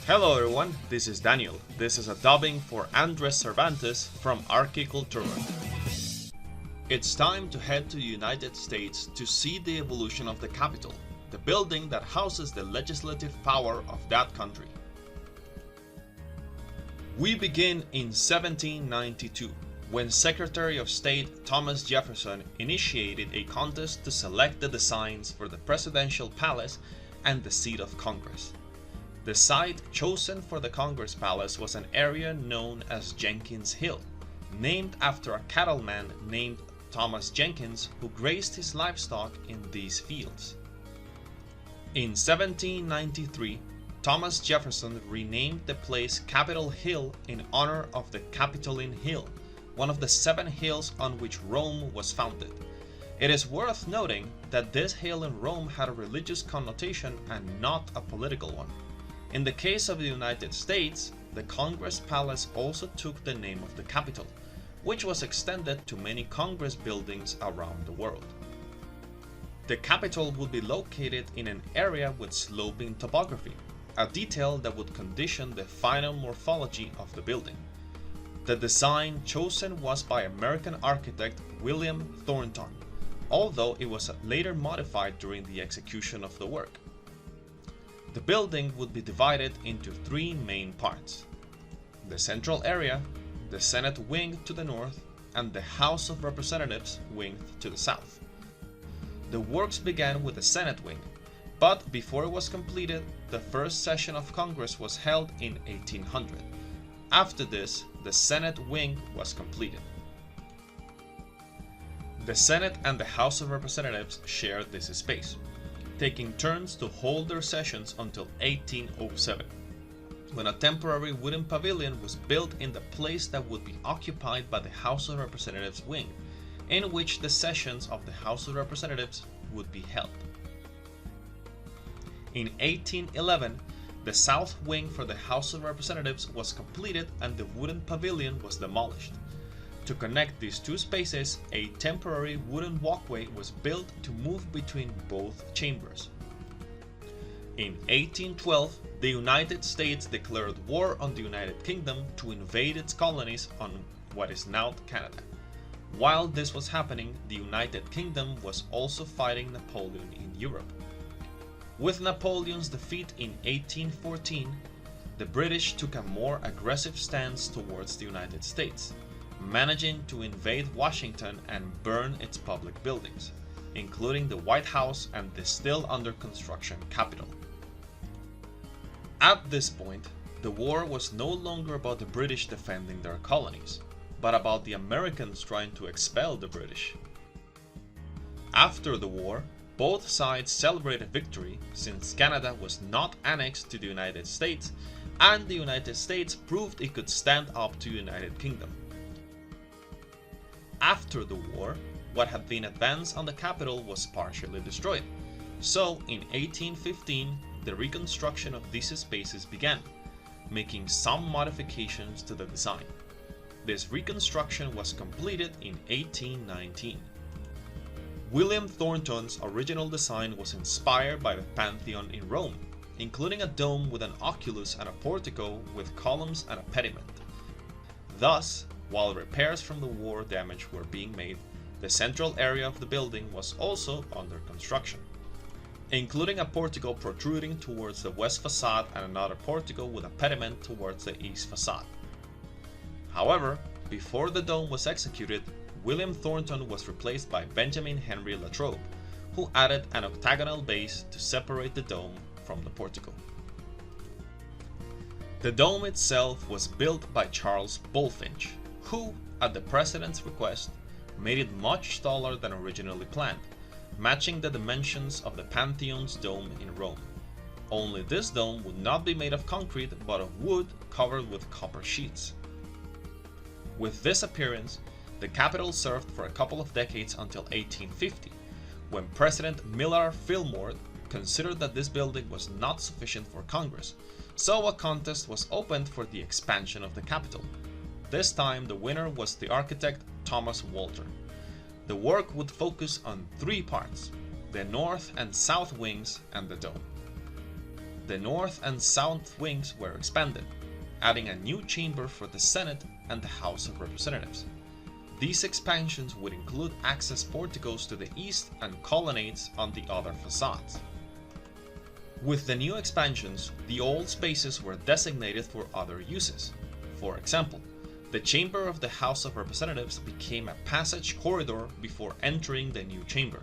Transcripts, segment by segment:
Hello everyone, this is Daniel. This is a dubbing for Andres Cervantes from Archicultura. It's time to head to the United States to see the evolution of the Capitol, the building that houses the legislative power of that country. We begin in 1792, when Secretary of State Thomas Jefferson initiated a contest to select the designs for the Presidential Palace and the seat of Congress. The site chosen for the Congress Palace was an area known as Jenkins Hill, named after a cattleman named Thomas Jenkins who grazed his livestock in these fields. In 1793, Thomas Jefferson renamed the place Capitol Hill in honor of the Capitoline Hill, one of the 7 hills on which Rome was founded. It is worth noting that this hill in Rome had a religious connotation and not a political one. In the case of the United States, the Congress Palace also took the name of the Capitol, which was extended to many Congress buildings around the world. The Capitol would be located in an area with sloping topography, a detail that would condition the final morphology of the building. The design chosen was by American architect William Thornton, although it was later modified during the execution of the work. The building would be divided into 3 main parts: the central area, the Senate wing to the north, and the House of Representatives wing to the south. The works began with the Senate wing, but before it was completed, the first session of Congress was held in 1800. After this, the Senate wing was completed. The Senate and the House of Representatives shared this space, taking turns to hold their sessions until 1807, when a temporary wooden pavilion was built in the place that would be occupied by the House of Representatives wing, in which the sessions of the House of Representatives would be held. In 1811, the south wing for the House of Representatives was completed and the wooden pavilion was demolished. To connect these 2 spaces, a temporary wooden walkway was built to move between both chambers. In 1812, the United States declared war on the United Kingdom to invade its colonies on what is now Canada. While this was happening, the United Kingdom was also fighting Napoleon in Europe. With Napoleon's defeat in 1814, the British took a more aggressive stance towards the United States, managing to invade Washington and burn its public buildings, including the White House and the still under construction Capitol. At this point, the war was no longer about the British defending their colonies, but about the Americans trying to expel the British. After the war, both sides celebrated victory since Canada was not annexed to the United States and the United States proved it could stand up to the United Kingdom. After the war, what had been advanced on the Capitol was partially destroyed, so in 1815 the reconstruction of these spaces began, making some modifications to the design. This reconstruction was completed in 1819. William Thornton's original design was inspired by the Pantheon in Rome, including a dome with an oculus and a portico with columns and a pediment. Thus, while repairs from the war damage were being made, the central area of the building was also under construction, including a portico protruding towards the west facade and another portico with a pediment towards the east facade. However, before the dome was executed, William Thornton was replaced by Benjamin Henry Latrobe, who added an octagonal base to separate the dome from the portico. The dome itself was built by Charles Bulfinch, who, at the president's request, made it much taller than originally planned, matching the dimensions of the Pantheon's dome in Rome. Only this dome would not be made of concrete but of wood covered with copper sheets. With this appearance, the Capitol served for a couple of decades until 1850, when President Millard Fillmore considered that this building was not sufficient for Congress, so a contest was opened for the expansion of the Capitol. This time the winner was the architect Thomas Walter. The work would focus on 3 parts: the north and south wings and the dome. the north and south wings were expanded, adding a new chamber for the Senate and the House of Representatives. These expansions would include access porticos to the east and colonnades on the other facades. With the new expansions, the old spaces were designated for other uses. For example, the chamber of the House of Representatives became a passage corridor before entering the new chamber.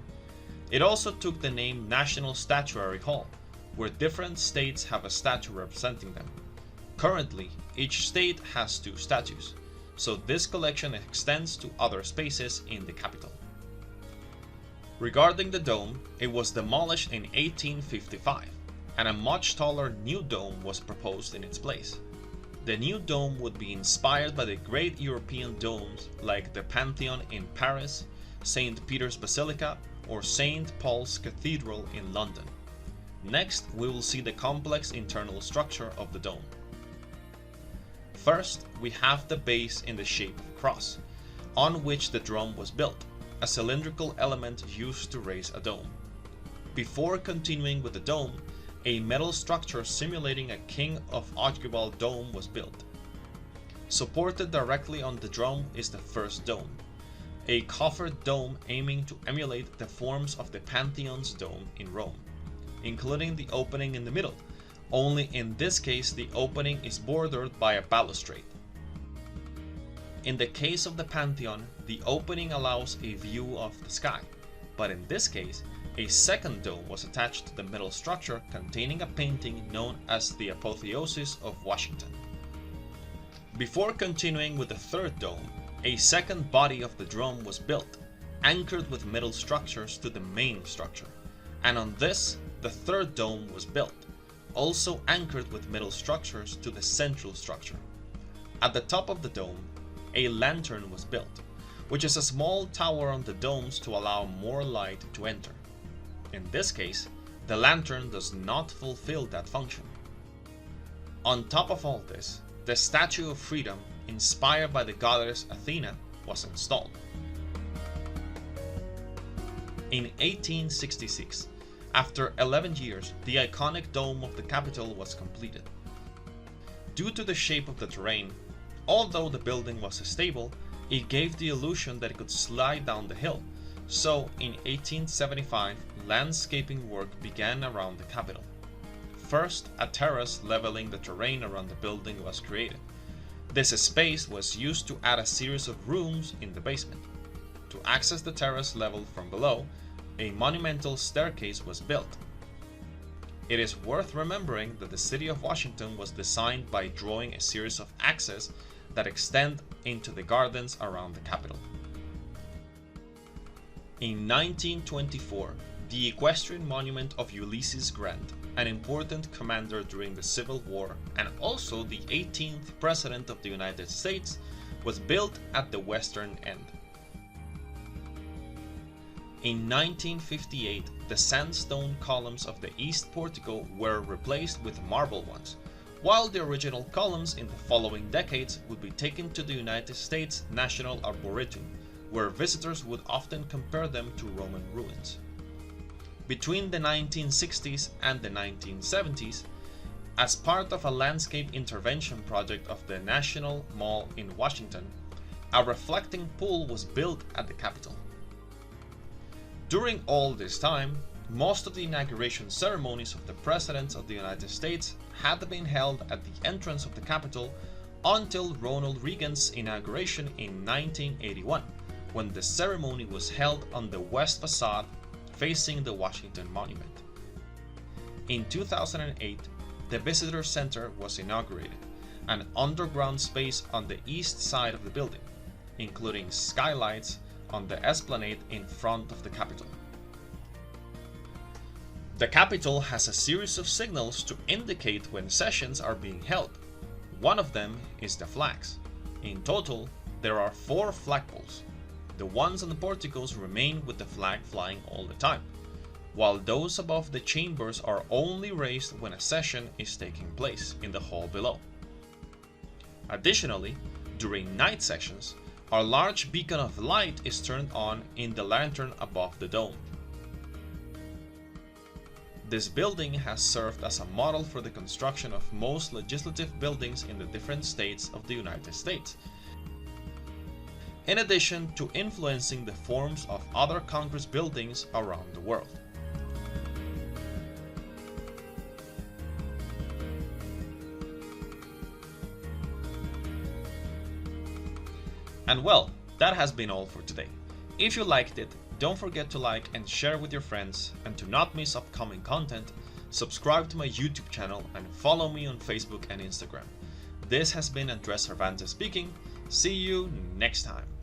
It also took the name National Statuary Hall, where different states have a statue representing them. Currently, each state has 2 statues, so this collection extends to other spaces in the capital. Regarding the dome, it was demolished in 1855, and a much taller new dome was proposed in its place. The new dome would be inspired by the great European domes like the Pantheon in Paris, St. Peter's Basilica, or St. Paul's Cathedral in London. Next, we will see the complex internal structure of the dome. First, we have the base in the shape of a cross, on which the drum was built, a cylindrical element used to raise a dome. Before continuing with the dome, a metal structure simulating a king of ogival dome was built. Supported directly on the drum is the first dome, a coffered dome aiming to emulate the forms of the Pantheon's dome in Rome, including the opening in the middle, only in this case the opening is bordered by a balustrade. In the case of the Pantheon, the opening allows a view of the sky, but in this case, a second dome was attached to the middle structure containing a painting known as the Apotheosis of Washington. Before continuing with the third dome, a second body of the drum was built, anchored with metal structures to the main structure, and on this, the third dome was built, also anchored with metal structures to the central structure. At the top of the dome, a lantern was built, which is a small tower on the domes to allow more light to enter. In this case, the lantern does not fulfill that function. On top of all this, the Statue of Freedom, inspired by the goddess Athena, was installed. In 1866, after 11 years, the iconic dome of the Capitol was completed. Due to the shape of the terrain, although the building was stable, it gave the illusion that it could slide down the hill. So, in 1875, landscaping work began around the Capitol. First, a terrace leveling the terrain around the building was created. This space was used to add a series of rooms in the basement. To access the terrace level from below, a monumental staircase was built. It is worth remembering that the city of Washington was designed by drawing a series of axes that extend into the gardens around the Capitol. In 1924, the equestrian monument of Ulysses Grant, an important commander during the Civil War and also the 18th President of the United States, was built at the western end. In 1958, the sandstone columns of the east portico were replaced with marble ones, while the original columns in the following decades would be taken to the United States National Arboretum, where visitors would often compare them to Roman ruins. Between the 1960s and the 1970s, as part of a landscape intervention project of the National Mall in Washington, a reflecting pool was built at the Capitol. During all this time, most of the inauguration ceremonies of the Presidents of the United States had been held at the entrance of the Capitol until Ronald Reagan's inauguration in 1981, when the ceremony was held on the west facade facing the Washington Monument. In 2008, the Visitor Center was inaugurated, an underground space on the east side of the building, including skylights on the esplanade in front of the Capitol. The Capitol has a series of signals to indicate when sessions are being held. One of them is the flags. In total, there are 4 flagpoles. The ones on the porticos remain with the flag flying all the time, while those above the chambers are only raised when a session is taking place in the hall below. Additionally, during night sessions, a large beacon of light is turned on in the lantern above the dome. This building has served as a model for the construction of most legislative buildings in the different states of the United States, in addition to influencing the forms of other Congress buildings around the world. And well, that has been all for today. If you liked it, don't forget to like and share with your friends, and to not miss upcoming content, subscribe to my YouTube channel and follow me on Facebook and Instagram. This has been Andres Cervantes speaking. See you next time.